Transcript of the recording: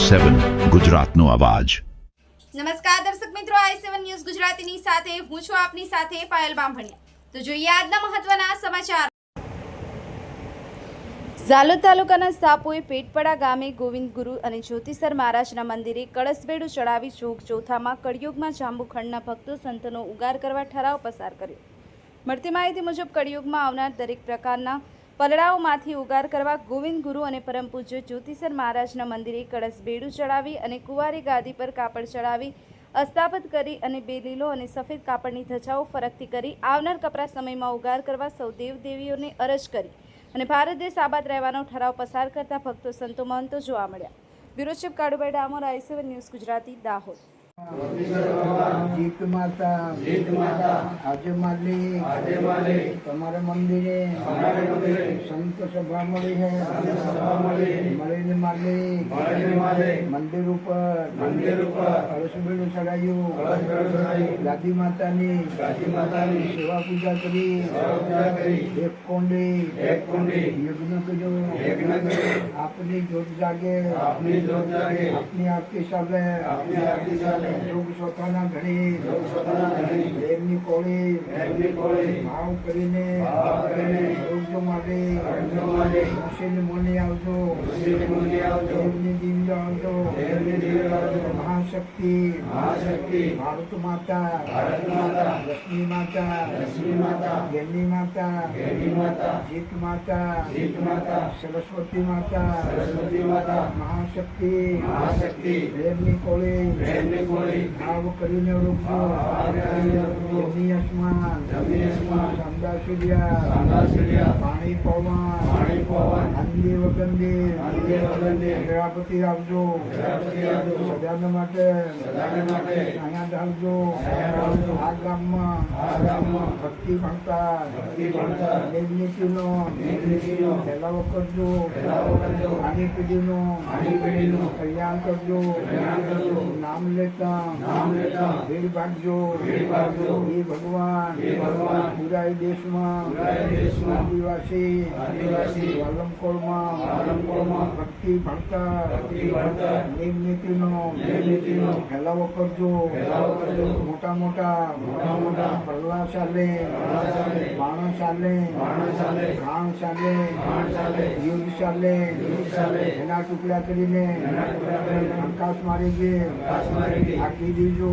i7 ગુજરાતનો અવાજ। નમસ્કાર દર્શક મિત્રો, i7 ન્યૂઝ ગુજરાતીની સાથે હું છું આપની સાથે પાયલ બામભણિયા। તો જોઈએ આજના મહત્વના સમાચાર। ઝાલોદ તાલુકાના સાપોએ પેટપડા ગામે ગોવિંદ ગુરુ અને જ્યોતિસર મહારાજના મંદિરે કળશબેડું ચડાવી જોગ ચોથામાં કળિયુગમાં જાંબુખંડના ભક્તો સંતોનો ઉગાર કરવા ઠરાવ પસાર કર્યો। મળતી માહિતી મુજબ કળિયુગમાં આવનાર દરેક પ્રકારના પલડાઓમાંથી ઉગાર કરવા ગોવિંદ ગુરુ અને પરમ પૂજ્ય જ્યોતિસર મહારાજના મંદિરે કળશ બેડું ચડાવી અને કુંવારી ગાદી પર કાપડ ચડાવી અસ્તાબત કરી અને બે લીલો અને સફેદ કાપડની ધજાઓ ફરકતી કરી આવનાર કપરા સમયમાં ઉગાર કરવા સૌ દેવદેવીઓને અરજ કરી અને ભારત દેશ આબાદ રહેવાનો ઠરાવ પસાર કરતા ભક્તો સંતો મહંતો જોવા મળ્યા। Bureau chief Kalubhai Damor, i7 news Gujarati, Dahod. જીત માતા આજે માલિક તમારા મંદિરે સંત સભા મળી છે। મળીને માલિક મંદિર ઉપર કળશબેડું ચડાયું, ગાદી માતાની સેવા પૂજા કરી એક કોંડી યજ્ઞ કર્યો। આપની જોત જાગે આપની આરતી ચાલે જોગ ચોથાના ઘડી દેવની કોળી ભાવ કરીને યોગ્ય માટે મુશીની મુનિ આવજો, દેવની દિવ્ય આવજો। મહાશક્તિ ભારત માતા, લક્ષ્મી માતા, જ્ઞાની માતા, જીત માતા, સરસ્વતી માતા, મહાશક્તિ દેવની કોળી ભાવ કરીને પાણી પવન અંદી વગંદી પ્રજાપતિ આવજો, સદાને માટે અહીંયા આવજો। આ ગામમાં ભક્તિ ભણતા નિર્મિતિનો ફેલાવો કરજો, આની પેઢીનું કલ્યાણ કરજો। નામ લેતા ભીડ ભાગજો, એ ભગવાન પૂરા દેશમાં આદિવાસી વાલમકોળમાં ભક્તિ ભણતા નિર્મિતિનો ફેલાવો કરજો। મોટા પરલા ચાલે, બાણો ચાલે, ઘાણ ચાલે, યુદ્ધ ચાલે, એના ટુકડા કરીને આકાશ મારી ગયે આખી દીજો।